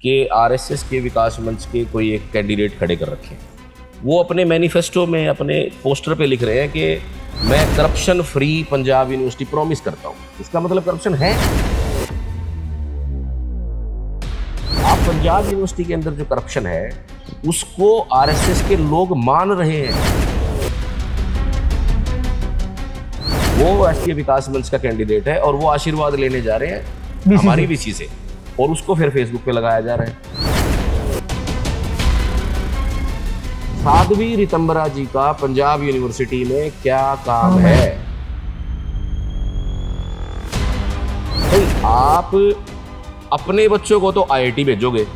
कि आरएसएस के विकास मंच के कोई एक कैंडिडेट खड़े कर रखे हैं। वो अपने मैनिफेस्टो में, अपने पोस्टर पे लिख रहे हैं कि मैं corruption free Punjab university promise करता हूँ। इसका मतलब करप्शन है। आप पंजाब यूनिवर्सिटी के अंदर जो करप्शन है उसको आरएसएस के लोग मान रहे हैं। वो राष्ट्रीय विकास मंच का कैंडिडेट है और वो आशीर्वाद लेने जा रहे हैं हमारी बीसी से, और उसको फिर फेसबुक पे लगाया जा रहा है। साध्वी रितंबरा जी का पंजाब यूनिवर्सिटी में क्या काम है? भाई आप अपने बच्चों को तो आईआईटी भेजोगे,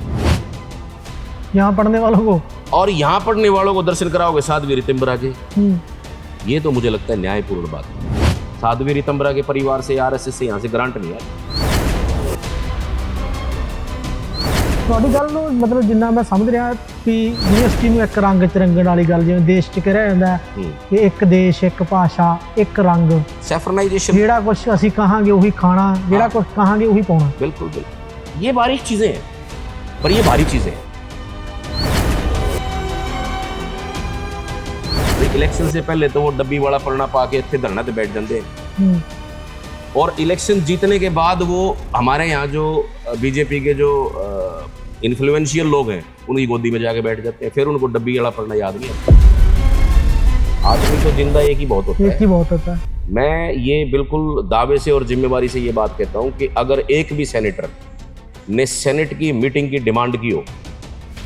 यहाँ पढ़ने वालों को, और यहाँ पढ़ने वालों को दर्शन कराओगे साध्वी रितंबरा के। ये तो मुझे लगता है न्यायपूर्ण बात है। साध्वी रितंबरा के परिवार से, आरएसएस से यहाँ से ग्रांट नहीं है। ਤੁਹਾਡੀ ਗੱਲ ਨੂੰ ਮਤਲਬ ਜਿੰਨਾ ਮੈਂ ਸਮਝ ਰਿਹਾ ਕਿ ਯੂਨੀਵਰਸਿਟੀ ਨੂੰ ਇੱਕ ਰੰਗ ਚ ਰੰਗਣ ਵਾਲੀ ਗੱਲ, ਜਿਵੇਂ ਦੇਸ਼ ਚ ਕਹਿ ਜਾਂਦਾ ਕਿ ਇੱਕ ਦੇਸ਼, ਇੱਕ ਭਾਸ਼ਾ, ਇੱਕ ਰੰਗ, ਸੈਫਰਨਾਈजेशन, ਜਿਹੜਾ ਕੁਝ ਅਸੀਂ ਕਹਾਂਗੇ ਉਹੀ खाना, ਜਿਹੜਾ ਕੁਝ ਕਹਾਂਗੇ ਉਹੀ ਪਾਉਣਾ। बिल्कुल बिल्कुल, ये बारीक चीजें हैं, पर ये भारी चीजें हैं। इलेक्शन से पहले तो वो डब्बी वाला पढ़ना पा के इतने धरना पे बैठ जाते हैं, और इलेक्शन जीतने के बाद वो हमारे यहाँ जो बीजेपी के जो इन्फ्लुएंशियल लोग हैं उनकी गोदी में जाके बैठ जाते हैं, फिर उनको डब्बी वाला पढ़ना याद नहीं आता। आदमी तो जिंदा एक ही बहुत होता है। एक ही बहुत होता है। मैं ये बिल्कुल दावे से और जिम्मेवारी से ये बात कहता हूँ कि अगर एक भी सेनेटर ने सेनेट की मीटिंग की डिमांड की हो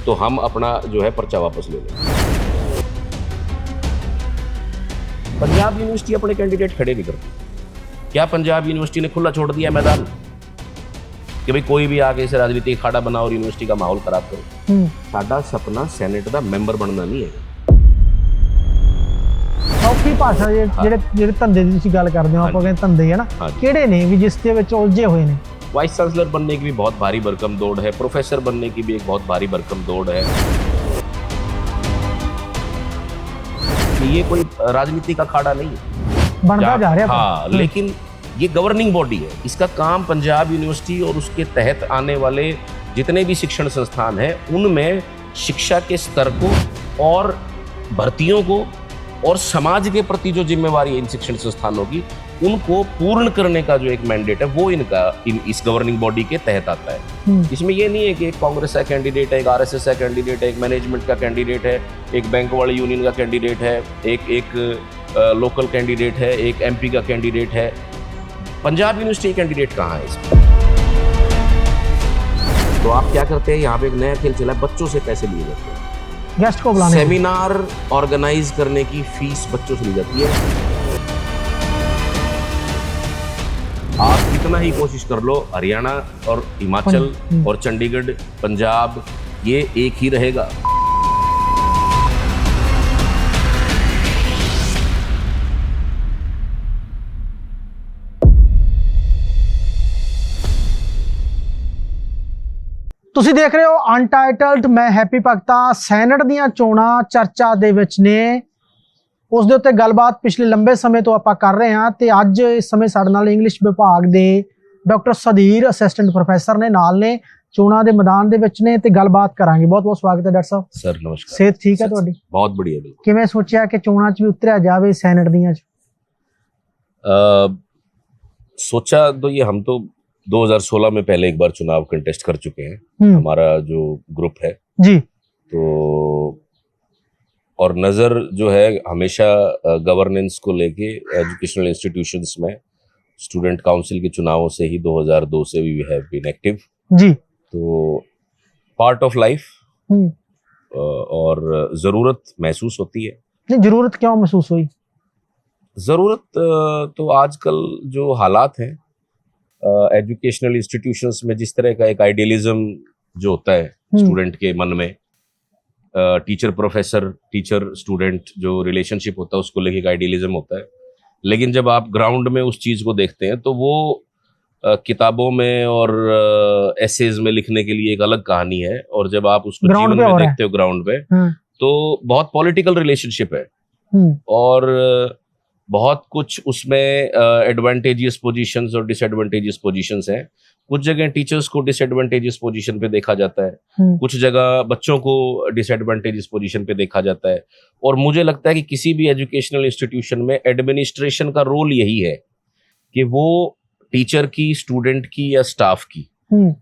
तो हम अपना जो है पर्चा वापस ले लें। पंजाब यूनिवर्सिटी अपने कैंडिडेट खड़े नहीं करती। क्या पंजाब यूनिवर्सिटी ने खुला छोड़ दिया मैदान कि भाई कोई भी आके इसे राजनीतिक अखाड़ा बना और यूनिवर्सिटी का माहौल खराब करे? साडा सपना सैनेट का मैंबर बनना नहीं है। ਸੌਖੀ ਭਾਸ਼ਾ ਜਿਹੜੇ ਧੰਦੇ ਦੀ ਤੁਸੀਂ ਗੱਲ ਕਰਦੇ ਹੋ, ਆਪਾਂ ਕਹਿੰਦੇ ਧੰਦੇ ਹੈ ਨਾ, ਕਿਹੜੇ ਨੇ ਵੀ ਜਿਸ ਦੇ ਵਿੱਚ ਉਲਝੇ ਹੋਏ ਨੇ? वाइस चांसलर बनने की भी बहुत भारी भरकम दौड़ है, प्रोफेसर बनने की भी एक बहुत भारी भरकम दौड़ है। ये कोई राजनीति का अखाड़ा नहीं है, बनता जा रहा है। हाँ, लेकिन ये गवर्निंग बॉडी है। इसका काम पंजाब यूनिवर्सिटी और उसके तहत आने वाले जितने भी शिक्षण संस्थान हैं उनमें शिक्षा के स्तर को और भर्तियों को और समाज के प्रति जो जिम्मेवारी है इन शिक्षण संस्थानों की, उनको पूर्ण करने का जो एक मैंडेट है वो इस गवर्निंग बॉडी के तहत आता है। इसमें ये नहीं है कि एक कांग्रेस का कैंडिडेट है, एक आरएसएस का कैंडिडेट है, एक मैनेजमेंट का कैंडिडेट है, एक बैंक वाले यूनियन का कैंडिडेट है, एक लोकल कैंडिडेट है, एक एमपी का कैंडिडेट है। पंजाब यूनिवर्सिटी कैंडिडेट कहाँ है इसमें? तो आप क्या करते हैं, यहाँ पे एक नया खेल चला है, बच्चों से पैसे लिए जाते हैं। गेस्ट को बुलाने, सेमिनार ऑर्गेनाइज करने की फीस बच्चों से ली जाती है। आप कितना ही कोशिश कर लो, हरियाणा और हिमाचल और चंडीगढ़, पंजाब, ये एक ही रहेगा। ਤੁਸੀਂ ਦੇਖ ਰਹੇ ਹੋ ਅਨਟਾਈਟਲਡ। ਮੈਂ ਹੈਪੀ ਭਗਤਾ। ਸੈਨੇਟ ਦੀਆਂ ਚੋਣਾਂ ਚਰਚਾ ਦੇ ਵਿੱਚ ਨੇ, ਉਸ ਦੇ ਉੱਤੇ ਗੱਲਬਾਤ ਪਿਛਲੇ ਲੰਬੇ ਸਮੇਂ ਤੋਂ ਆਪਾਂ ਕਰ ਰਹੇ ਹਾਂ, ਤੇ ਅੱਜ ਇਸ ਸਮੇਂ ਸਾਡੇ ਨਾਲ ਇੰਗਲਿਸ਼ ਵਿਭਾਗ ਦੇ ਡਾਕਟਰ ਸੁਧੀਰ ਅਸਿਸਟੈਂਟ ਪ੍ਰੋਫੈਸਰ ਨੇ, ਨਾਲ ਨੇ, ਚੋਣਾਂ ਦੇ ਮੈਦਾਨ ਦੇ ਵਿੱਚ ਨੇ, ਤੇ ਗੱਲਬਾਤ ਕਰਾਂਗੇ। ਬਹੁਤ ਬਹੁਤ ਸਵਾਗਤ ਹੈ ਡਾਕਟਰ ਸਾਹਿਬ। सर नमस्कार। ਸਿਹਤ ਠੀਕ ਹੈ ਤੁਹਾਡੀ? बहुत बढ़िया। बिल्कुल। ਕਿਵੇਂ ਸੋਚਿਆ ਕਿ ਚੋਣਾਂ 'ਚ ਵੀ ਉਤਰਿਆ ਜਾਵੇ ਸੈਨੇਟ ਦੀਆਂ 'ਚ? सोचा तो ये हम तो 2016 में पहले एक बार चुनाव कंटेस्ट कर चुके हैं, हमारा जो ग्रुप है जी, तो और नज़र जो है हमेशा गवर्नेंस को लेके एजुकेशनल इंस्टीट्यूशंस में स्टूडेंट काउंसिल के चुनावों से ही 2002 से वी हैव बीन एक्टिव जी। तो पार्ट ऑफ लाइफ, और ज़रूरत महसूस होती है। नहीं, ज़रूरत क्यों महसूस हुई? ज़रूरत तो आजकल जो हालात हैं एजुकेशनल इंस्टीट्यूशंस में, जिस तरह का एक आइडियलिज्म जो होता है स्टूडेंट के मन में, टीचर प्रोफेसर, टीचर स्टूडेंट जो रिलेशनशिप होता है उसको लेके एक आइडियलिज्म होता है, लेकिन जब आप ग्राउंड में उस चीज़ को देखते हैं तो वो किताबों में और एसेज में लिखने के लिए एक अलग कहानी है, और जब आप उसको जीवन में देखते हो ग्राउंड पे तो बहुत पॉलिटिकल रिलेशनशिप है, और बहुत कुछ उसमें एडवांटेजियस पोजीशंस और डिसएडवांटेजियस पोजीशंस हैं, कुछ जगह टीचर्स को डिसएडवांटेजेस पोजीशन पे देखा जाता है, कुछ जगह बच्चों को डिसएडवांटेजेस पोजीशन पे देखा जाता है। और मुझे लगता है कि किसी भी एजुकेशनल इंस्टीट्यूशन में एडमिनिस्ट्रेशन का रोल यही है कि वो टीचर की, स्टूडेंट की या स्टाफ की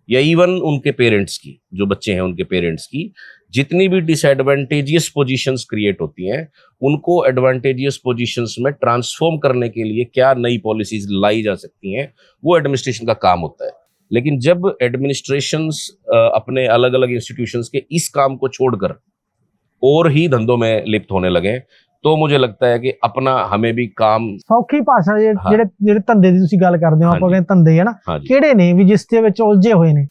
या इवन उनके पेरेंट्स की, जो बच्चे हैं उनके पेरेंट्स की, जितनी भी डिसएडवांटेजियस पोजीशंस क्रिएट होती हैं उनको एडवांटेजियस पोजीशंस में ट्रांसफॉर्म करने के लिए क्या नई पॉलिसीज लाई जा सकती हैं, वो एडमिनिस्ट्रेशन का काम होता है। लेकिन जब एडमिनिस्ट्रेशंस अपने अलग अलग इंस्टीट्यूशंस के इस काम को छोड़कर और ही धंधों में लिप्त होने लगे तो मुझे लगता है कि अपना हमें भी काम ਸੌਖੀ ਭਾਸ਼ਾ ਜਿਹੜੇ ਧੰਦੇ ਦੀ ਤੁਸੀਂ ਗੱਲ ਕਰਦੇ ਹੋ, ਆਪਾਂ ਕਹਿੰਦੇ ਧੰਦੇ ਹੈ ਨਾ, हाँ जी। ਕਿਹੜੇ ਨੇ ਵੀ ਜਿਸ ਦੇ ਵਿੱਚ ਉਲਝੇ ਹੋਏ ਨੇ?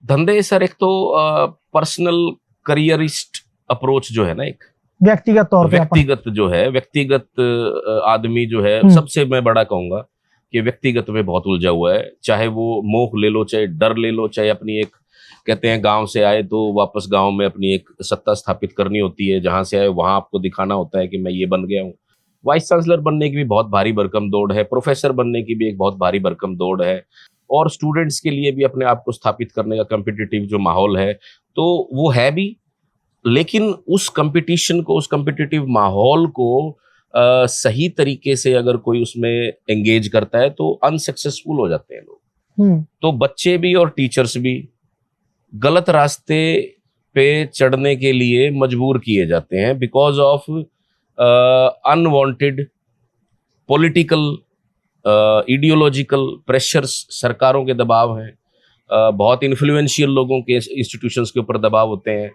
धंधे सर, एक तो पर्सनल करियरिस्ट अप्रोच जो है ना, एक व्यक्तिगत तौर पे व्यक्तिगत जो है, व्यक्तिगत आदमी जो है, सबसे मैं बड़ा कहूंगा कि व्यक्तिगत में बहुत उलझा हुआ है। चाहे वो मोह ले लो, चाहे डर ले लो, चाहे अपनी एक, कहते हैं गांव से आए तो वापस गांव में अपनी एक सत्ता स्थापित करनी होती है, जहां से आए वहां आपको दिखाना होता है कि मैं ये बन गया हूँ। वाइस चांसलर बनने की भी बहुत भारी भरकम दौड़ है, प्रोफेसर बनने की भी एक बहुत भारी भरकम दौड़ है, और स्टूडेंट्स के लिए भी अपने आप को स्थापित करने का कॉम्पिटिटिव जो माहौल है तो वो है भी। लेकिन उस कंपटीशन को, उस कॉम्पिटिटिव माहौल को सही तरीके से अगर कोई उसमें एंगेज करता है तो अनसक्सेसफुल हो जाते हैं लोग। तो बच्चे भी और टीचर्स भी गलत रास्ते पे चढ़ने के लिए मजबूर किए जाते हैं because of unwanted political ideological pressures, सरकारों के दबाव हैं, बहुत इन्फ्लुएंशियल लोगों के इंस्टीट्यूशंस के ऊपर दबाव होते हैं।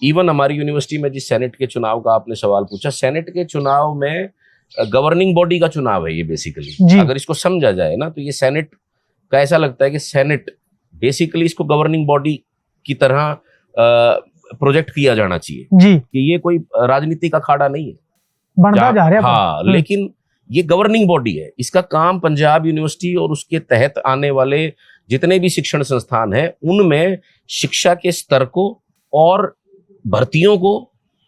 इवन हमारी यूनिवर्सिटी में जिस सेनेट के चुनाव का आपने सवाल पूछा, सेनेट के चुनाव में गवर्निंग बॉडी का चुनाव है ये बेसिकली। अगर इसको समझा जाए ना तो ये सेनेट का ऐसा लगता है कि सेनेट बेसिकली इसको गवर्निंग बॉडी की तरह प्रोजेक्ट किया जाना चाहिए जी, कि ये कोई राजनीति का अखाड़ा नहीं है, बनता जा रहा है। हाँ, लेकिन ये गवर्निंग बॉडी है। इसका काम पंजाब यूनिवर्सिटी और उसके तहत आने वाले जितने भी शिक्षण संस्थान हैं उनमें शिक्षा के स्तर को और भर्तियों को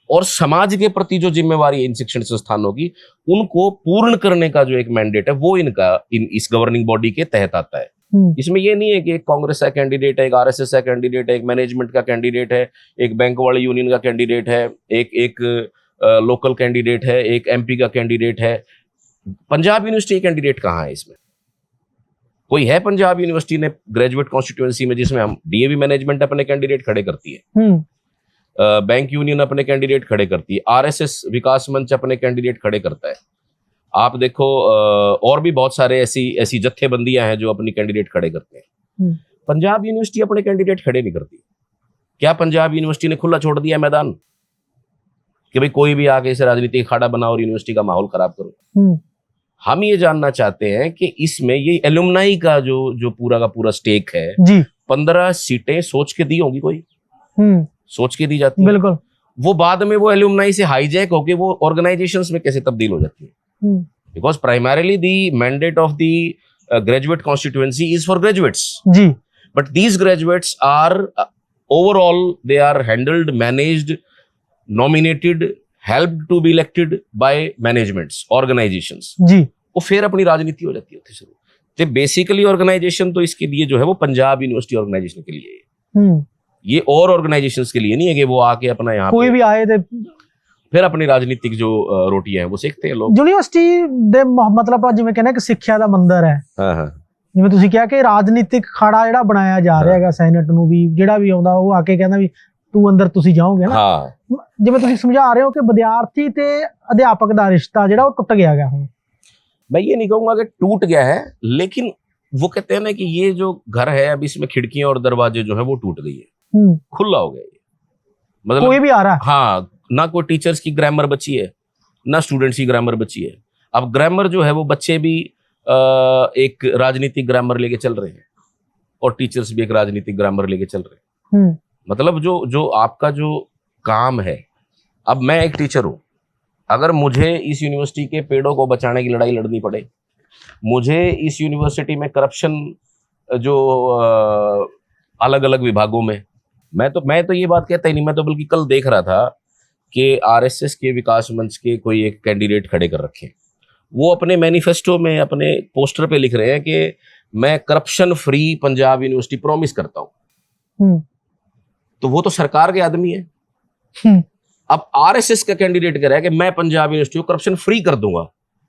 और समाज के प्रति जो जिम्मेवारी है इन शिक्षण संस्थानों की, उनको पूर्ण करने का जो एक मैंडेट है वो इस गवर्निंग बॉडी के तहत आता है। इसमें ये नहीं है कि एक कांग्रेस का कैंडिडेट है, एक आरएसएस का कैंडिडेट है, एक मैनेजमेंट का कैंडिडेट है, एक बैंक वाले यूनियन का कैंडिडेट है, एक लोकल कैंडिडेट है, एक एमपी का कैंडिडेट है। पंजाब यूनिवर्सिटी कैंडिडेट कहाँ है इसमें? कोई है पंजाब यूनिवर्सिटी ने ग्रेजुएट कॉन्स्टिट्यूएंसी में जिसमें हम डीएवी मैनेजमेंट अपने कैंडिडेट खड़े करती है, बैंक यूनियन अपने कैंडिडेट खड़े करती है, आरएसएस विकास मंच अपने कैंडिडेट खड़े करता है। आप देखो और भी बहुत सारे ऐसी जत्थेबंदियां हैं जो अपनी कैंडिडेट खड़े करते हैं। पंजाब यूनिवर्सिटी अपने कैंडिडेट खड़े नहीं करती। क्या पंजाब यूनिवर्सिटी ने खुला छोड़ दिया मैदान कि भाई कोई भी आके इसे राजनीतिक अखाड़ा बनाओ और यूनिवर्सिटी का माहौल खराब करो? हम ये जानना चाहते हैं कि इसमें ये एलुमनाई का जो पूरा का पूरा स्टेक है जी, 15 सीटें सोच के दी होंगी, कोई सोच के दी जाती है, बिल्कुल। वो बाद में वो एलुमनाई से हाईजैक होके वो ऑर्गेनाइजेशंस में कैसे तब्दील हो जाती है? Because primarily the mandate of the graduate constituency is for graduates. Ji. But these graduates are overall they are handled, managed, nominated, helped to be elected by managements, organizations. जी. वो फिर अपनी राजनीति हो जाती है शुरू। तो बेसिकली ऑर्गेनाइजेशन तो इसके लिए जो है वो पंजाब यूनिवर्सिटी ऑर्गेनाइजेशन के लिए है। ये और ऑर्गेनाइजेशंस के लिए नहीं है कि वो आके अपना यहाँ कोई भी आए थे फिर अपनी राजनीतिक जो रोटियां हैं वो सेकते हैं लोग। यूनिवर्सिटी ਦੇ ਮਤਲਬ ਜਿਵੇਂ ਕਹਿੰਦੇ ਕਿ ਸਿੱਖਿਆ ਦਾ ਮੰਦਰ ਹੈ। ਹਾਂ ਜਿਵੇਂ ਤੁਸੀਂ ਕਿਹਾ ਕਿ ਰਾਜਨੀਤਿਕ ਖਾੜਾ ਜਿਹੜਾ ਬਣਾਇਆ ਜਾ ਰਿਹਾ ਹੈਗਾ ਸੈਨੇਟ ਨੂੰ, ਵੀ ਜਿਹੜਾ ਵੀ ਆਉਂਦਾ ਉਹ ਆ ਕੇ ਕਹਿੰਦਾ ਵੀ ਤੂੰ ਅੰਦਰ ਤੁਸੀਂ ਜਾਓਗੇ ਨਾ। ਹਾਂ ਜਿਵੇਂ ਤੁਸੀਂ ਸਮਝਾ ਰਹੇ ਹੋ ਕਿ ਵਿਦਿਆਰਥੀ ਤੇ ਅਧਿਆਪਕ ਦਾ ਰਿਸ਼ਤਾ ਜਿਹੜਾ ਉਹ ਟੁੱਟ ਗਿਆ ਹੈਗਾ ਹੁਣ। मैं ये नहीं कहूंगा कि टूट गया है, लेकिन वो कहते हैं ना कि ये जो घर है अब इसमें खिड़कियां और दरवाजे जो है वो टूट गई है, खुला हो गया। मतलब कोई भी आ रहा है, हाँ, ना कोई टीचर्स की ग्रामर बची है, ना स्टूडेंट्स की ग्रामर बची है। अब ग्रामर जो है वो बच्चे भी एक राजनीतिक ग्रामर लेके चल रहे हैं और टीचर्स भी एक राजनीतिक ग्रामर लेके चल रहे हैं। मतलब जो आपका जो काम है, अब मैं एक टीचर हूं, अगर मुझे इस यूनिवर्सिटी के पेड़ों को बचाने की लड़ाई लड़नी पड़े, मुझे इस यूनिवर्सिटी में करप्शन जो अलग अलग विभागों में, मैं तो ये बात कहता ही नहीं, मैं तो बल्कि कल देख रहा था कि आरएसएस के विकास मंच के कोई एक कैंडिडेट खड़े कर रखे, वो अपने मैनिफेस्टो में अपने पोस्टर पे लिख रहे हैं कि मैं corruption free Punjab university promise करता हूं, तो वो तो सरकार के आदमी है। अब आरएसएस का कैंडिडेट कह रहा है कि मैं पंजाब यूनिवर्सिटी को करप्शन फ्री कर दूंगा,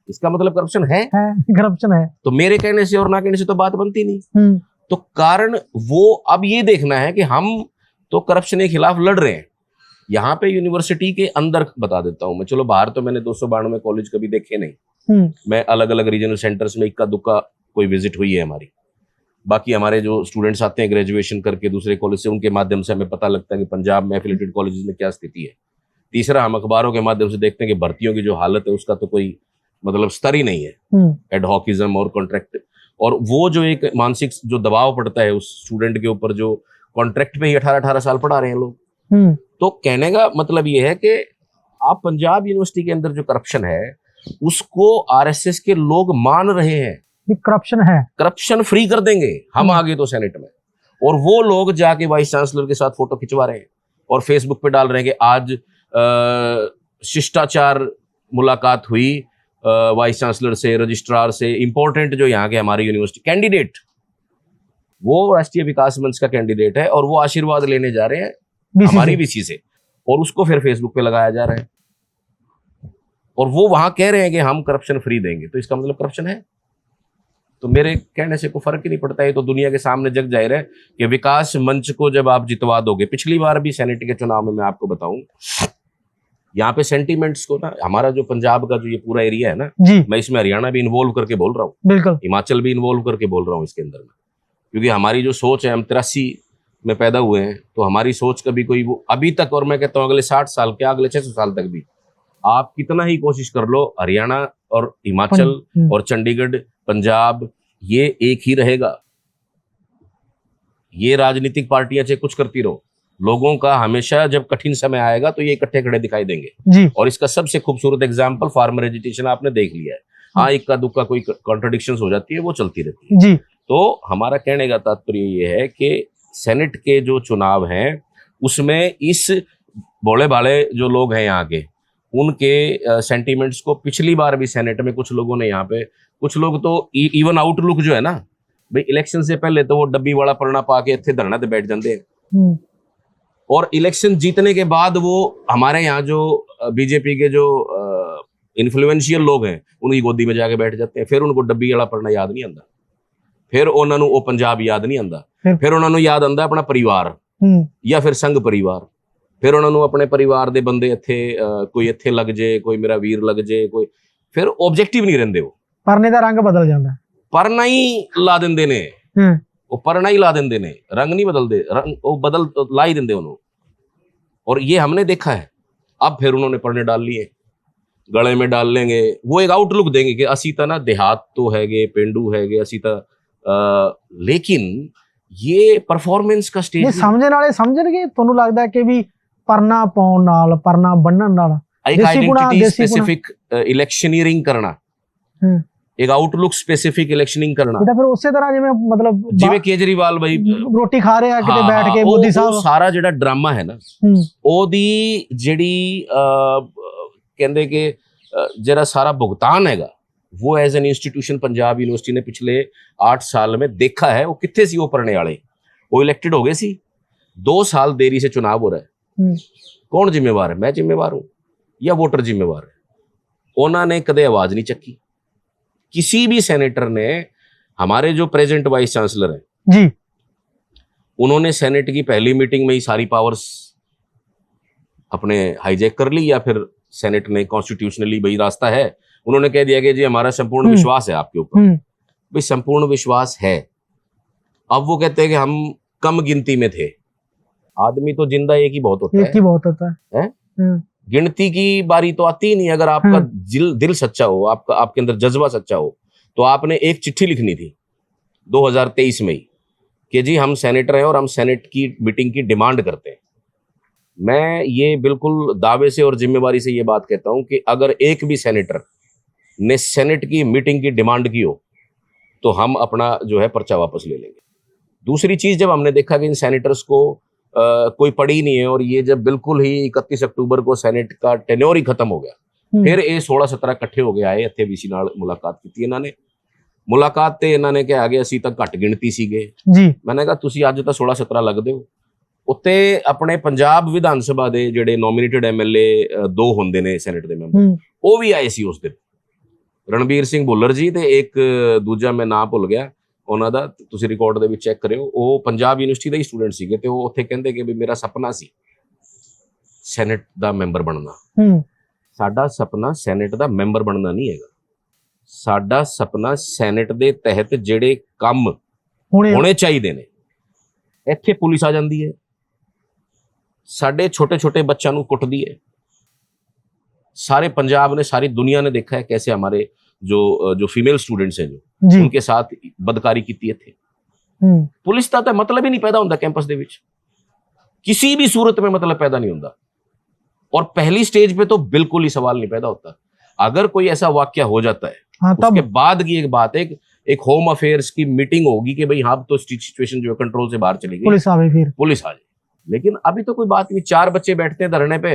इसका मतलब करप्शन है, करप्शन है। तो मेरे कहने से और ना कहने से तो बात बनती नहीं। तो कारण वो अब ये देखना है कि हम तो करप्शन के खिलाफ लड़ रहे हैं यहाँ पे यूनिवर्सिटी के अंदर। बता देता हूं मैं, चलो बाहर तो मैंने 292 कॉलेज कभी देखे नहीं, मैं अलग अलग रीजनल सेंटर्स में इक्का दुक्का कोई विजिट हुई है हमारी। बाकी हमारे जो स्टूडेंट्स आते हैं ग्रेजुएशन करके दूसरे कॉलेज से, उनके माध्यम से हमें पता लगता है कि पंजाब में एफिलिएटेड कॉलेजेस में क्या स्थिति है। तीसरा, हम अखबारों के माध्यम से देखते हैं कि भर्तियों की जो हालत है उसका तो कोई मतलब स्तर ही नहीं है, एडहॉकिज्म और कॉन्ट्रैक्ट, और वो जो एक मानसिक जो दबाव पड़ता है उस स्टूडेंट के ऊपर, जो कॉन्ट्रैक्ट पे ही 18-18 साल पढ़ा रहे हैं लोग। तो कहने का मतलब ये है कि आप पंजाब यूनिवर्सिटी के अंदर जो करप्शन है उसको आरएसएस के लोग मान रहे हैं, करप्शन है, करप्शन फ्री कर देंगे हम आगे तो सेनेट में। और वो लोग जाके वाइस चांसलर के साथ फोटो खिंचवा रहे हैं और फेसबुक पे डाल रहे हैं कि आज शिष्टाचार मुलाकात हुई वाइस चांसलर से, रजिस्ट्रार से, इंपॉर्टेंट जो यहाँ के हमारी यूनिवर्सिटी कैंडिडेट, वो राष्ट्रीय विकास मंच का कैंडिडेट है और वो आशीर्वाद लेने जा रहे हैं हमारी वीसी से, और उसको फिर फेसबुक पे लगाया जा रहा है और वो वहां कह रहे हैं कि हम करप्शन फ्री देंगे, तो इसका मतलब करप्शन है। तो मेरे कहने से कोई फर्क ही नहीं पड़ता है, तो दुनिया के सामने जग जाहिर है कि विकास मंच को जब आप जितवा दोगे, पिछली बार भी सेनेट के चुनाव में मैं आपको बताऊं, यहाँ पे सेंटीमेंट्स को ना, हमारा जो पंजाब का जो ये पूरा एरिया है ना जी, मैं इसमें हरियाणा भी इन्वॉल्व करके बोल रहा हूँ, बिल्कुल हिमाचल भी इन्वॉल्व करके बोल रहा हूँ इसके अंदर में, क्योंकि हमारी जो सोच है, हम 83 में पैदा हुए हैं, तो हमारी सोच कभी कोई वो अभी तक, और मैं कहता हूँ अगले 60 साल क्या अगले 600 साल तक भी आप कितना ही कोशिश कर लो, हरियाणा और हिमाचल और चंडीगढ़, पंजाब, ये एक ही रहेगा। ये राजनीतिक पार्टियां चाहे कुछ करती रहो, लोगों का हमेशा जब कठिन समय आएगा तो ये इकट्ठे खड़े दिखाई देंगे जी। और इसका सबसे खूबसूरत एग्जाम्पल फार्मर एजुटेशन आपने देख लिया है। हाँ, इक्का दुक्का कोई कॉन्ट्रडिक्शंस हो जाती है, वो चलती रहती है जी। तो हमारा कहने का तात्पर्य ये है कि सेनेट के जो चुनाव हैं उसमें इस भोले भाले जो लोग हैं यहाँ के, उनके सेंटीमेंट्स को पिछली बार भी सेनेट में कुछ लोगों ने, यहाँ पे कुछ लोग तो इवन आउटलुक जो है ना भाई, इलेक्शन से पहले तो वो डब्बी वाला पढ़ना पा के इतने धरना पे बैठ जाते हैं, और इलेक्शन जीतने के बाद वो हमारे यहाँ जो बीजेपी के जो इन्फ्लुएंशियल लोग हैं उनकी गोदी में जाके बैठ जाते हैं, फिर उनको डब्बी वाला पढ़ना याद नहीं आता, फिर उन्होंने वो पंजाब याद नहीं आता, फिर उन्होंने याद आता अपना परिवार या फिर संघ परिवार, फिर उन्होंने अपने परिवार दे बंदे इत्थे कोई इत्थे लग जे, कोई मेरा वीर लग जे, कोई, फिर ऑब्जेक्टिव नहीं रहंदे, वो परने दा रंग बदल जाता है, परना ही ला देंदे ने, वो परना ही ला देंदे ने, रंग नहीं बदलते, रंग वो बदल ला ही देंदे उन्होंने, और ये हमने देखा है। अब फिर उन्होंने परने डाल लिए, गले में डाल लेंगे, वो एक आउटलुक देंगे कि असी ता ना देहात तो हैगे, पेंडू हैगे, असी ता लेकिन ये परफॉर्मेंस का स्टेज समझने वाले समझणगे। ਤੁਹਾਨੂੰ ਲੱਗਦਾ ਹੈ ਕਿ ਵੀ परना पाउण नाल, परना बन्नण नाल एक आइडेंटिटी स्पेसिफिक इलेक्शनीरिंग करना, एक आउटलुक स्पेसिफिक इलेक्शनिंग करना, ਇਹ ਤਾਂ ਫਿਰ ਉਸੇ ਤਰ੍ਹਾਂ ਜਿਵੇਂ ਮਤਲਬ ਜਿਵੇਂ ਕੇਜਰੀਵਾਲ ਬਈ ਰੋਟੀ ਖਾ ਰਿਹਾ ਕਿਤੇ ਬੈਠ ਕੇ ਮੋਦੀ ਸਾਹਿਬ, ਸਾਰਾ ਜਿਹੜਾ ਡਰਾਮਾ ਹੈ ਨਾ ਉਹਦੀ ਜਿਹੜੀ ਕਹਿੰਦੇ ਕਿ ਜਿਹੜਾ ਸਾਰਾ भुगतान हैगा वो as an institution Punjab university ने पिछले 8 साल में देखा है। वो कितने सी वो पढ़ने वाले, वो इलेक्टेड हो गए सी, 2 साल देरी से चुनाव हो रहा है, कौन जिम्मेवार है? मैं जिम्मेवार हूं या वोटर जिम्मेवार है? उन्होंने कदे आवाज नहीं चक्की, किसी भी सेनेटर ने। हमारे जो प्रेजेंट वाइस चांसलर हैं जी, उन्होंने सेनेट की पहली मीटिंग में ही सारी पावर्स अपने हाईजैक कर ली, या फिर सेनेट ने कॉन्स्टिट्यूशनली भाई रास्ता है, उन्होंने कह दिया कि जी हमारा संपूर्ण विश्वास है आपके ऊपर। भाई संपूर्ण विश्वास है, अब वो कहते हैं कि हम कम गिनती में थे। आदमी तो जिंदा एक ही बहुत होता है, एक ही बहुत होता है? गिनती की बारी तो आती ही नहीं। अगर आपका दिल सच्चा हो, आपका आपके अंदर जज्बा सच्चा हो, तो आपने एक चिट्ठी लिखनी थी 2023 में ही कि जी हम सेनेटर हैं और हम सेनेट की मीटिंग की डिमांड करते हैं। मैं ये बिल्कुल दावे से और जिम्मेवारी से ये बात कहता हूं कि अगर एक भी सेनेटर ने सेनेट की मीटिंग की डिमांड की हो तो हम अपना जो है पर्चा वापस ले लेंगे। दूसरी चीज, जब हमने देखा कि इन सेनेटर्स को कोई पड़ी नहीं है, और ये जब बिल्कुल ही 31 अक्टूबर को सेनेट का टेन्योर ही खत्म हो गया, फिर ये 16-17 इकट्ठे हो गए आए, इत्थे वीसी नाल मुलाकात की इन्होंने, ਮੁਲਾਕਾਤ ਤੇ ਇਹਨਾਂ ਨੇ ਕਿਹਾ ਕਿ ਅਸੀਂ ਤਾਂ ਘੱਟ ਗਿਣਤੀ ਸੀਗੇ। ਜੀ ਮੈਨੇ ਕਿਹਾ ਤੁਸੀਂ ਅੱਜ ਤਾਂ 16-17 ਲੱਗਦੇ ਹੋ। ਉੱਤੇ ਆਪਣੇ ਪੰਜਾਬ ਵਿਧਾਨ ਸਭਾ ਦੇ ਜਿਹੜੇ ਨੋਮੀਨੇਟਡ ਐਮਐਲਏ 2 ਹੁੰਦੇ ਨੇ ਸੈਨੇਟ ਦੇ ਮੈਂਬਰ, ਉਹ ਵੀ ਆਏ ਸੀ ਉਸ ਦਿਨ, ਰਣਬੀਰ ਸਿੰਘ ਭੁੱਲਰ ਜੀ ਤੇ ਇੱਕ ਦੂਜਾ ਮੈਂ ਨਾਂ ਭੁੱਲ ਗਿਆ ਉਹਨਾਂ ਦਾ, ਤੁਸੀਂ ਰਿਕਾਰਡ ਦੇ ਵਿੱਚ ਚੈੱਕ ਕਰਿਓ। ਉਹ ਪੰਜਾਬ ਯੂਨੀਵਰਸਿਟੀ ਦੇ ਹੀ ਸਟੂਡੈਂਟ ਸੀਗੇ ਤੇ ਉਹ ਉੱਥੇ ਕਹਿੰਦੇ ਕਿ ਵੀ ਮੇਰਾ ਸੁਪਨਾ ਸੀ ਸੈਨੇਟ ਦਾ ਮੈਂਬਰ ਬਣਨਾ। ਸਾਡਾ ਸੁਪਨਾ ਸੈਨੇਟ ਦਾ ਮੈਂਬਰ ਬਣਨਾ ਨਹੀਂ ਹੈਗਾ, ਸਾਡਾ ਸੁਪਨਾ ਸੈਨੇਟ ਦੇ ਤਹਿਤ ਜਿਹੜੇ ਕੰਮ ਹੋਣੇ ਚਾਹੀਦੇ ਨੇ। ਇੱਥੇ ਪੁਲਿਸ ਆ ਜਾਂਦੀ ਹੈ, ਸਾਡੇ ਛੋਟੇ छोटे बच्चों को कुटती है। सारे पंजाब ने, सारी दुनिया ने देखा है कैसे हमारे जो फीमेल स्टूडेंट्स हैं जो उनके साथ बदकारी की थे। पुलिस का तो मतलब ही नहीं पैदा होता कैंपस दे विच, किसी भी सूरत में मतलब पैदा नहीं होता। और पहली स्टेज पे तो बिल्कुल ही सवाल नहीं पैदा होता। अगर कोई ऐसा वाक्य हो जाता है उसके बाद की एक बात है, एक होम अफेयर्स की मीटिंग होगी कि भाई हाँ तो सिचुएशन जो है कंट्रोल से बाहर चली गई, पुलिस आ जाए। लेकिन अभी तो कोई बात नहीं, 4 बच्चे बैठते हैं धरने पे,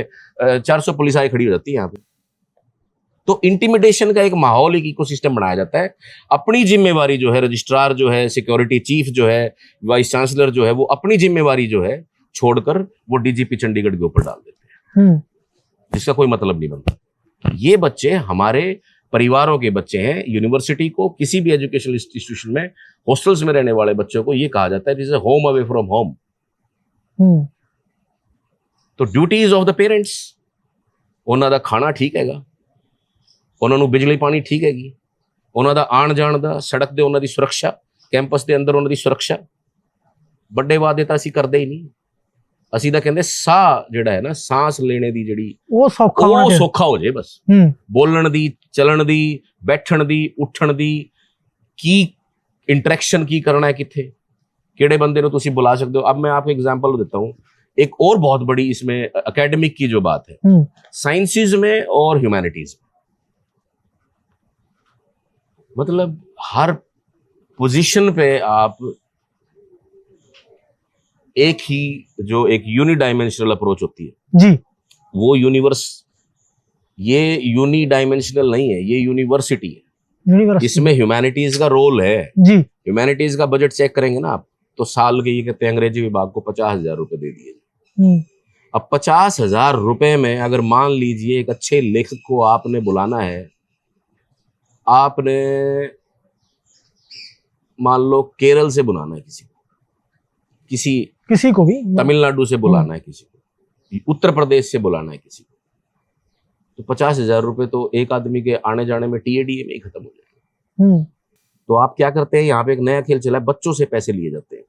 400 पुलिस आई खड़ी हो जाती है यहाँ पे। तो इंटिमिडेशन का एक माहौल, एक इकोसिस्टम बनाया जाता है। अपनी जिम्मेवारी जो है, रजिस्ट्रार जो है, सिक्योरिटी चीफ जो है, वाइस चांसलर जो है, वो अपनी जिम्मेवारी जो है छोड़कर वो डीजीपी चंडीगढ़ के ऊपर डाल देते हैं, जिसका कोई मतलब नहीं बनता। ये बच्चे हमारे परिवारों के बच्चे हैं। यूनिवर्सिटी को, किसी भी एजुकेशनल इंस्टीट्यूशन में हॉस्टल्स में रहने वाले बच्चों को ये कहा जाता है this is home away from home. तो ड्यूटीज ऑफ द पेरेंट्स, ਉਹਨਾਂ ਦਾ ਖਾਣਾ ਠੀਕ ਹੈਗਾ, ਉਹਨਾਂ ਨੂੰ ਬਿਜਲੀ ਪਾਣੀ ਠੀਕ ਹੈਗੀ, ਉਹਨਾਂ ਦਾ ਆਣ ਜਾਣ ਦਾ, ਸੜਕ ਦੇ ਉਹਨਾਂ ਦੀ ਸੁਰੱਖਿਆ, ਕੈਂਪਸ ਦੇ ਅੰਦਰ ਉਹਨਾਂ ਦੀ ਸੁਰੱਖਿਆ। ਵੱਡੇ ਵਾਅਦੇ ਤਾਂ ਅਸੀਂ ਕਰਦੇ ਹੀ ਨਹੀਂ। ਅਸੀਂ ਤਾਂ ਕਹਿੰਦੇ ਸਾਹ ਜਿਹੜਾ ਹੈ ਨਾ, ਸਾਂਸ ਲੈਣੇ ਦੀ ਜਿਹੜੀ ਉਹ ਸੌਖਾ ਹੋ ਜੇ ਬਸ। ਬੋਲਣ ਦੀ, ਚੱਲਣ ਦੀ, ਬੈਠਣ ਦੀ, ਉੱਠਣ ਦੀ, ਕੀ ਇੰਟਰੈਕਸ਼ਨ ਕੀ ਕਰਨਾ ਹੈ, ਕਿੱਥੇ केड़े बंदे को तुसी बुला सकते हो। अब मैं आपको एग्जांपल देता हूँ, एक और बहुत बड़ी इसमें एकेडमिक की जो बात है, साइंसेज में और ह्यूमैनिटीज में, मतलब हर पोजीशन पे आप एक ही जो एक यूनिडायमेंशनल अप्रोच होती है जी, वो यूनिवर्स, ये यूनिडायमेंशनल नहीं है, ये यूनिवर्सिटी है। इसमें ह्यूमैनिटीज का रोल है जी। ह्यूमैनिटीज का बजट चेक करेंगे ना आप, तो साल के ये कहते हैं अंग्रेजी विभाग को 50,000 रुपए दे दिए। अब 50,000 रुपए में अगर मान लीजिए एक अच्छे लेखक को आपने बुलाना है, आपने मान लो केरल से बुलाना है किसी को, किसी को भी, तमिलनाडु से बुलाना है किसी को, उत्तर प्रदेश से बुलाना है किसी को, तो 50,000 रुपए तो एक आदमी के आने जाने में टीएडीए में ही खत्म हो जाएगा। तो आप क्या करते हैं, यहाँ पे एक नया खेल चला है, बच्चों से पैसे लिए जाते हैं,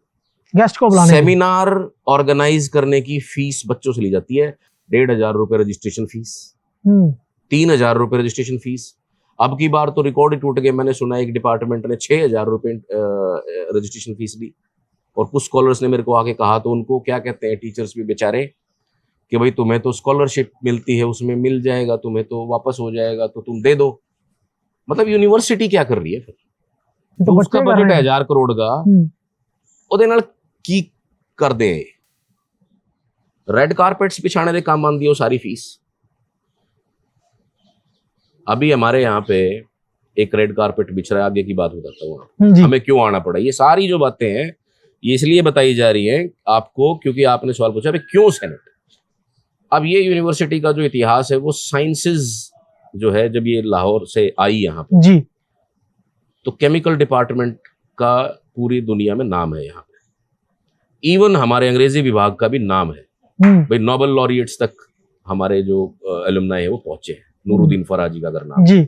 गेस्ट को बुलाने, सेमिनार ऑर्गेनाइज करने की फीस बच्चों से ली जाती है। 1,500 रुपए रजिस्ट्रेशन फीस, 3,000 रुपए रजिस्ट्रेशन फीस। अब की बार तो रिकॉर्ड ही टूट गए, मैंने सुना एक डिपार्टमेंट ने 6,000 रुपए रजिस्ट्रेशन फीस ली। और कुछ स्कॉलर्स ने मेरे को आके कहा, तो उनको क्या कहते हैं टीचर्स भी बेचारे, कि भाई तुम्हें तो स्कॉलरशिप मिलती है, उसमें मिल जाएगा, तुम्हें तो वापस हो जाएगा, तो तुम दे दो। मतलब यूनिवर्सिटी क्या कर रही है फिर, तो उसका बजट है 1,000 करोड़ का, ਉਹਦੇ ਨਾਲ ਕੀ ਕਰਦੇ हैं? रेड कारपेट्स बिछाने के काम आती है वो सारी फीस। अभी हमारे यहाँ पे एक रेड कारपेट बिछ रहा है, आगे की बात बताता हूँ, हमें क्यों आना पड़ा। ये सारी जो बातें हैं ये इसलिए बताई जा रही हैं आपको, क्योंकि आपने सवाल पूछा क्यों सेनेट। अब ये यूनिवर्सिटी का जो इतिहास है, वो साइंसेज जो है, जब ये लाहौर से आई यहाँ पे जी, तो केमिकल डिपार्टमेंट का पूरी दुनिया में नाम है यहाँ पे, इवन हमारे अंग्रेजी विभाग का भी नाम है। भाई नोबेल लॉरिएट्स तक हमारे जो एलुमनाई है वो पहुंचे हैं। नूरुद्दीन फराजी का अगर नाम जी,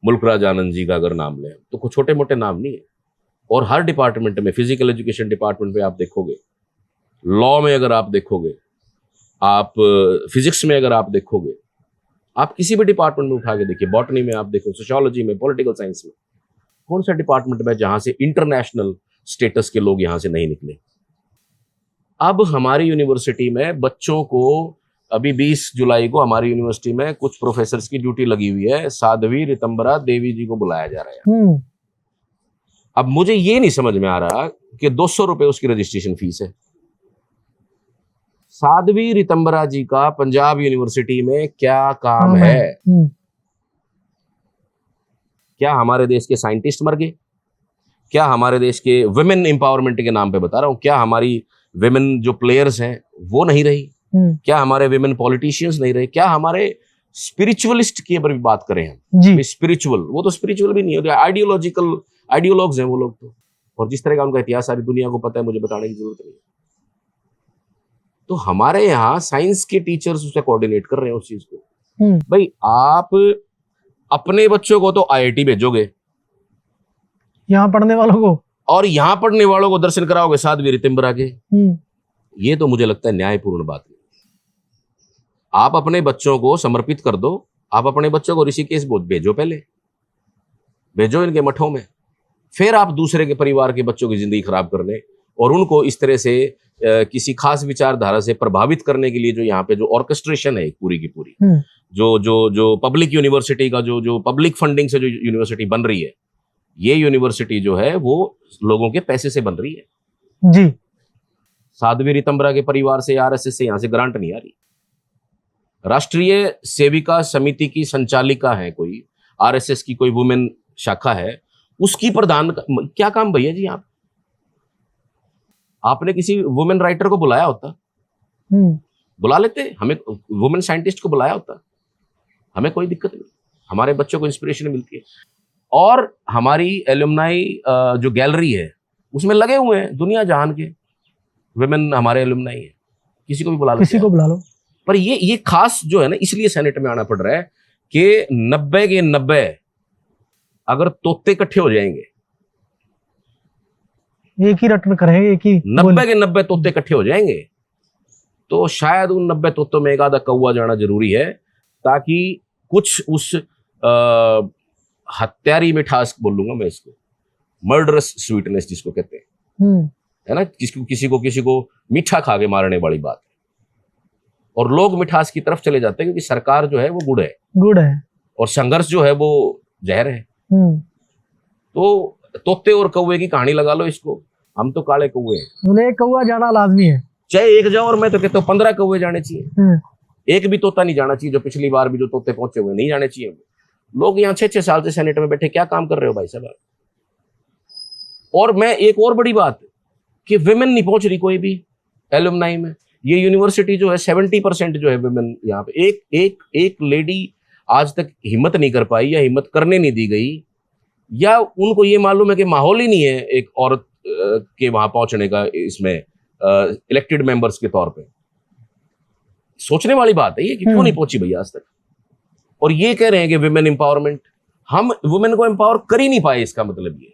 मुल्कराज आनंद जी का अगर नाम लें, तो कुछ छोटे मोटे नाम नहीं है। और हर डिपार्टमेंट में, फिजिकल एजुकेशन डिपार्टमेंट में आप देखोगे, लॉ में अगर आप देखोगे, आप फिजिक्स में अगर आप देखोगे, आप किसी भी डिपार्टमेंट में उठा के देखिए, बॉटनी में आप देखो, सोशियोलॉजी में, पॉलिटिकल साइंस में, कौन सा डिपार्टमेंट में जहां से इंटरनेशनल स्टेटस के लोग यहां से नहीं निकले। अब हमारी यूनिवर्सिटी में बच्चों को, अभी 20 जुलाई को हमारी यूनिवर्सिटी में कुछ प्रोफेसर्स की ड्यूटी लगी हुई है, साध्वी रितंबरा देवी जी को बुलाया जा रहा है। अब मुझे ये नहीं समझ में आ रहा कि 200 रुपए उसकी रजिस्ट्रेशन फीस है। साध्वी रितंबरा जी का पंजाब यूनिवर्सिटी में क्या काम है? क्या हमारे देश के साइंटिस्ट मर गए? क्या हमारे देश के वुमेन एम्पावरमेंट के नाम पे बता रहा हूँ, क्या हमारी विमेन जो प्लेयर्स हैं वो नहीं रही, क्या हमारे विमेन पॉलिटिशियंस नहीं रहे, क्या हमारे स्पिरिचुअलिस्ट की अगर बात करें हम, जी स्पिरिचुअल, वो तो स्पिरिचुअल भी नहीं है, आइडियोलॉजिकल आइडियोलॉग्स हैं वो लोग तो, और जिस तरह का उनका इतिहास सारी दुनिया को पता है, मुझे बताने की जरूरत नहीं। तो हमारे यहाँ साइंस के टीचर्स उसे कोऑर्डिनेट कर रहे हैं उस चीज को। भाई आप अपने बच्चों को तो आईआईटी भेजोगे, यहाँ पढ़ने वालों को, और यहाँ पढ़ने वालों को दर्शन कराओगे साध्वी ऋतिम्बरा के, ये तो मुझे लगता है न्यायपूर्ण बात नहीं। आप अपने बच्चों को समर्पित कर दो, आप अपने बच्चों को ऋषिकेश भेजो, पहले भेजो इनके मठों में, फिर आप दूसरे के परिवार के बच्चों की जिंदगी खराब करने और उनको इस तरह से किसी खास विचारधारा से प्रभावित करने के लिए जो यहाँ पे जो ऑर्केस्ट्रेशन है पूरी की पूरी, जो जो जो पब्लिक यूनिवर्सिटी का जो पब्लिक फंडिंग से जो यूनिवर्सिटी बन रही है, ये यूनिवर्सिटी जो है वो लोगों के पैसे से बन रही है जी। साध्वी ऋतिम्बरा के परिवार से, आरएसएस से यहाँ से ग्रांट नहीं आ रही। राष्ट्रीय सेविका समिति की संचालिका है कोई, आरएसएस की कोई वुमेन शाखा है, उसकी प्रधान क्या काम भैया जी? आपने किसी वुमेन राइटर को बुलाया होता, बुला लेते, हमें वुमेन साइंटिस्ट को बुलाया होता, हमें कोई दिक्कत नहीं, हमारे बच्चों को इंस्पिरेशन मिलती है। और हमारी एलुमनाई जो गैलरी है उसमें लगे हुए हैं दुनिया जहान के वुमेन, हमारे एलुमनाई है, किसी को भी बुला लो, किसी को बुला लो। पर ये खास जो है ना, इसलिए सेनेट में आना पड़ रहा है कि 90 के 90 अगर तोते इकट्ठे हो जाएंगे, एक ही रटन करेंगे, एक ही 90 के 90 तोते इकट्ठे हो जाएंगे, तो शायद उन 90 तोतों में एक आधा कौवा जाना जरूरी है, ताकि कुछ उस हत्यारी मिठास बोलूंगा मैं इसको, मर्डरस स्वीटनेस जिसको कहते हैं, है ना, किसी को मीठा खा के मारने वाली बात है, और लोग मिठास की तरफ चले जाते हैं क्योंकि सरकार जो है वो गुड़ है और संघर्ष जो है वो जहर है। तो तोते और कौवे की कहानी लगा लो इसको, हम तो काले कौवे हैं, एक कौवा जाना लाजमी है, चाहे एक जाओ, और मैं तो कहता हूँ 15 कौवे जाने चाहिए, एक भी तोता नहीं जाना चाहिए। जो पिछली बार भी जो तोते पहुंचे हुए नहीं जाने चाहिए। लोग यहाँ 6-6 साल से सेनेट में बैठे क्या काम कर रहे हो भाई साहब? और मैं एक और बड़ी बात कि विमेन नहीं पहुंच रही कोई भी एलुमनाई में। ये यूनिवर्सिटी जो है 70% जो है विमेन, यहाँ पे एक लेडी आज तक हिम्मत नहीं कर पाई, या हिम्मत करने नहीं दी गई, या उनको ये मालूम है कि माहौल ही नहीं है एक औरत के वहां पहुंचने का, इसमें इलेक्टेड मेंबर्स के तौर पे। सोचने वाली बात है ये कि क्यों नहीं पहुंची भैया आज तक। और ये कह रहे हैं कि विमेन एम्पावरमेंट, हम वुमेन को एम्पावर कर ही नहीं पाए, इसका मतलब ये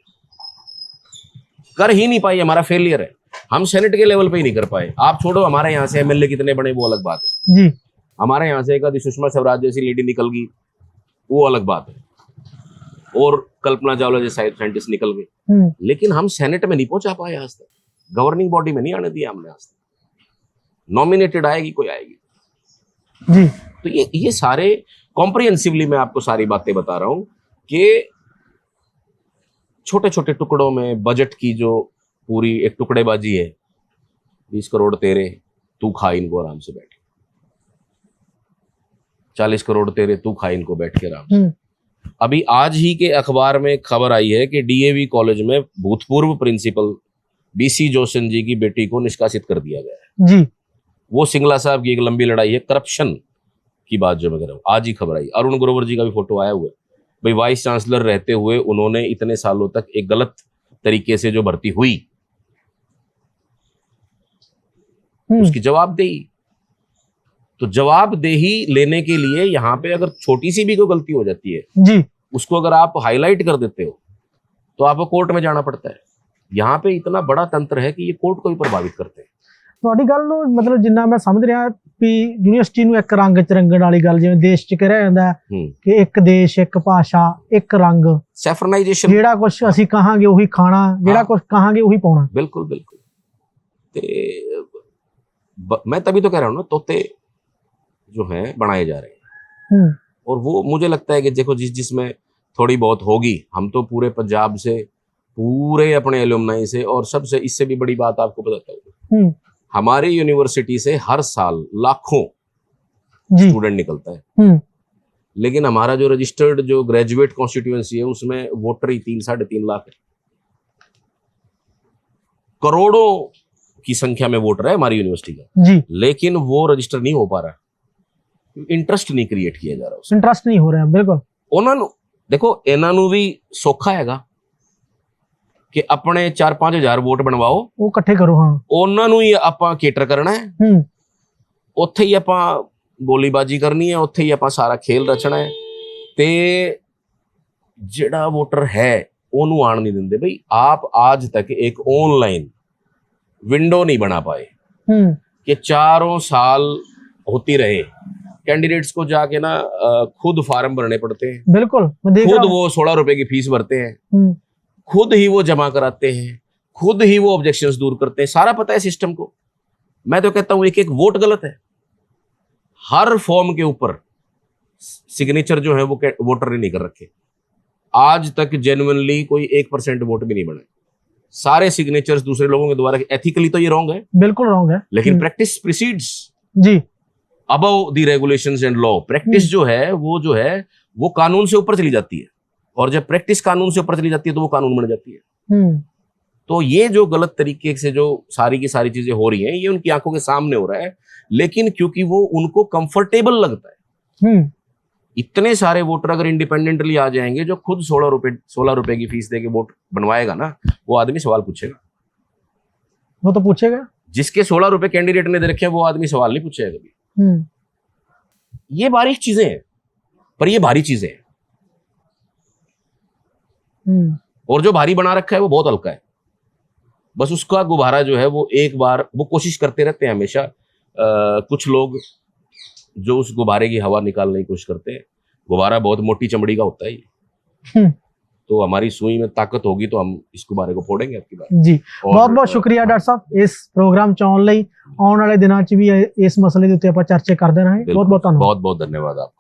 कर ही नहीं पाए, हमारा फेलियर है। हम सेनेट के लेवल पे ही नहीं कर पाए। आप छोड़ो हमारे यहाँ से एमएलए कितने बने वो अलग बात है जी, हमारे यहाँ से एक आदि सुषमा स्वराज जैसी लेडी निकल गई वो अलग बात है, और कल्पना चावला जैसे साइंटिस्ट निकल गए, लेकिन हम सेनेट में नहीं पहुंचा पाए आज तक, गवर्निंग बॉडी में नहीं आने दिया हमने आज तक। नॉमिनेटेड आएगी कोई आएगी जी। तो ये सारे कॉम्प्रिहेंसिवली मैं आपको सारी बातें बता रहा हूं कि छोटे छोटे टुकड़ों में बजट की जो पूरी एक टुकड़ेबाजी है, 20 करोड़ तेरे, तू खा इनको आराम से बैठ, 40 करोड़ तेरे, तू खा इनको बैठ के आराम से। अभी आज ही के अखबार में खबर आई है कि डीएवी कॉलेज में भूतपूर्व प्रिंसिपल बीसी जोशन जी की बेटी को निष्कासित कर दिया गया है जी। वो सिंगला साहब की एक लंबी लड़ाई है, करप्शन की बात जो मैं कह रहा हूँ, आज ही खबर आई। अरुण ग्रोवर जी का भी फोटो आया हुआ है भाई, वाइस चांसलर रहते हुए उन्होंने इतने सालों तक एक गलत तरीके से जो भर्ती हुई उसकी जवाबदेही, तो जवाबदेही लेने के लिए यहाँ पे अगर छोटी सी भी कोई गलती हो जाती है जी, उसको अगर आप हाईलाइट कर देते हो तो आपको कोर्ट में जाना पड़ता है। यहाँ पे इतना बड़ा तंत्र है कि ये कोर्ट को भी प्रभावित करते हैं। ਤੁਹਾਡੀ ਗੱਲ ਨੂੰ ਮਤਲਬ ਜਿੰਨਾ ਮੈਂ ਸਮਝ ਰਿਹਾ ਵੀ ਯੂਨੀਵਰਸਿਟੀ ਨੂੰ ਇੱਕ ਰੰਗ ਚ ਰੰਗਣ ਵਾਲੀ ਗੱਲ, ਜਿਵੇਂ ਦੇਸ਼ ਚ ਕਹਿ ਰਿਹਾ ਜਾਂਦਾ ਕਿ ਇੱਕ ਦੇਸ਼, ਇੱਕ ਭਾਸ਼ਾ, ਇੱਕ ਰੰਗ, ਸੈਫਰਨਾਈਜੇਸ਼ਨ, ਜਿਹੜਾ ਕੁਝ ਅਸੀਂ ਕਹਾਂਗੇ ਉਹੀ ਖਾਣਾ, ਜਿਹੜਾ ਕੁਝ ਕਹਾਂਗੇ ਉਹੀ ਪਾਉਣਾ। बिल्कुल बिल्कुल। तो मैं तभी तो कह रहा हूँ ना, तोते जो हैं बनाए जा रहे हैं, और वो मुझे लगता है कि देखो जिसमें थोड़ी बहुत होगी, हम तो पूरे पंजाब से, पूरे अपने एलुमनाई से, और सबसे, इससे भी बड़ी बात आपको बताता हूँ, हमारी यूनिवर्सिटी से हर साल लाखों स्टूडेंट निकलता है, लेकिन हमारा जो रजिस्टर्ड जो ग्रेजुएट कॉन्स्टिट्यूएंसी है उसमें वोटर ही 3-3.5 लाख है। करोड़ों की संख्या में वोटर है हमारी यूनिवर्सिटी का, जी, लेकिन वो रजिस्टर नहीं हो पा रहा, इंटरेस्ट नहीं क्रिएट किया जा रहा उसमें। इंटरेस्ट नहीं हो रहा है, बिल्कुल। उन्होंने देखो ਇਹਨਾਂ ਨੂੰ ਵੀ ਸੌਖਾ ਹੈਗਾ ਕਿ ਆਪਣੇ 4-5 ਹਜ਼ਾਰ ਵੋਟ ਬਣਵਾਓ, ਉਹ ਇਕੱਠੇ ਕਰੋ, ਹਾਂ। ਉਹਨਾਂ ਨੂੰ ਹੀ ਆਪਾਂ ਕੇਟਰ ਕਰਨਾ ਹੈ, ਹੂੰ, ਉੱਥੇ ਹੀ ਆਪਾਂ ਗੋਲੀਬਾਜੀ ਕਰਨੀ ਹੈ, ਉੱਥੇ ਹੀ ਆਪਾਂ ਸਾਰਾ ਖੇਲ ਰਚਣਾ ਹੈ ਤੇ ਜਿਹੜਾ ਵੋਟਰ ਹੈ ਉਹਨੂੰ ਆਣ ਨਹੀਂ ਦਿੰਦੇ। ਬਈ ਆਪ आज तक एक ऑनलाइन विंडो नहीं बना पाए हम्म, कि 4 साल होती रहे, कैंडिडेट्स को जाके ना खुद फार्म भरने पड़ते हैं, बिल्कुल, मैं देख रहा खुद हूँ। वो 16 रुपए की फीस भरते हैं, हम्म, खुद ही वो जमा कराते हैं, खुद ही वो ऑब्जेक्शंस दूर करते हैं, सारा पता है सिस्टम को। मैं तो कहता हूं एक एक वोट गलत है, हर फॉर्म के ऊपर सिग्नेचर जो है वो वोटर ने नहीं कर रखे। आज तक जेन्युइनली कोई 1% वोट भी नहीं बने, सारे सिग्नेचर्स दूसरे लोगों के द्वारा। एथिकली तो ये रॉन्ग है, बिल्कुल रॉन्ग है, लेकिन प्रैक्टिस प्रीसीड्स जी, above the regulations and law. Practice जो है वो कानून से ऊपर चली जाती है, और जब प्रैक्टिस कानून से ऊपर चली जाती है तो वो कानून बन जाती है। हम्म, तो ये जो गलत तरीके से जो सारी की सारी चीजें हो रही हैं, ये उनकी आंखों के सामने हो रहा है, लेकिन क्योंकि वो उनको कंफर्टेबल लगता है। हम्म, इतने सारे वोटर अगर इंडिपेंडेंटली आ जाएंगे, जो खुद 16 रुपए की फीस देके वोट बनवाएगा ना, वो आदमी सवाल पूछेगा। वो तो पूछेगा। जिसके 16 रुपए कैंडिडेट ने दे रखे हैं, वो आदमी सवाल नहीं पूछेगा कभी। हम्म, ये बारीक चीजें हैं, पर ये भारी चीजें हैं, हम्म, और जो भारी बना रखा है वो बहुत हल्का है। बस उसका गुब्बारा जो है वो एक बार वो कोशिश करते रहते हैं हमेशा। कुछ लोग जो उस गुब्बारे की हवा निकालने की कोशिश करते हैं, गुब्बारा बहुत मोटी चमड़ी का होता है ये। हम्म, तो हमारी सुई में ताकत होगी तो हम इस गुब्बारे को फोड़ेंगे आपकी बात। जी, बहुत बहुत शुक्रिया डॉक्टर साहब इस प्रोग्राम ਚ ਆਉਣ ਲਈ। ਆਉਣ ਵਾਲੇ ਦਿਨਾਂ ਚ ਵੀ ਇਸ ਮਸਲੇ ਦੇ ਉੱਤੇ ਆਪਾਂ ਚਰਚਾ ਕਰਦੇ ਰਹਾਂਗੇ। ਬਹੁਤ ਬਹੁਤ ਧੰਨਵਾਦ। बहुत बहुत धन्यवाद आपका।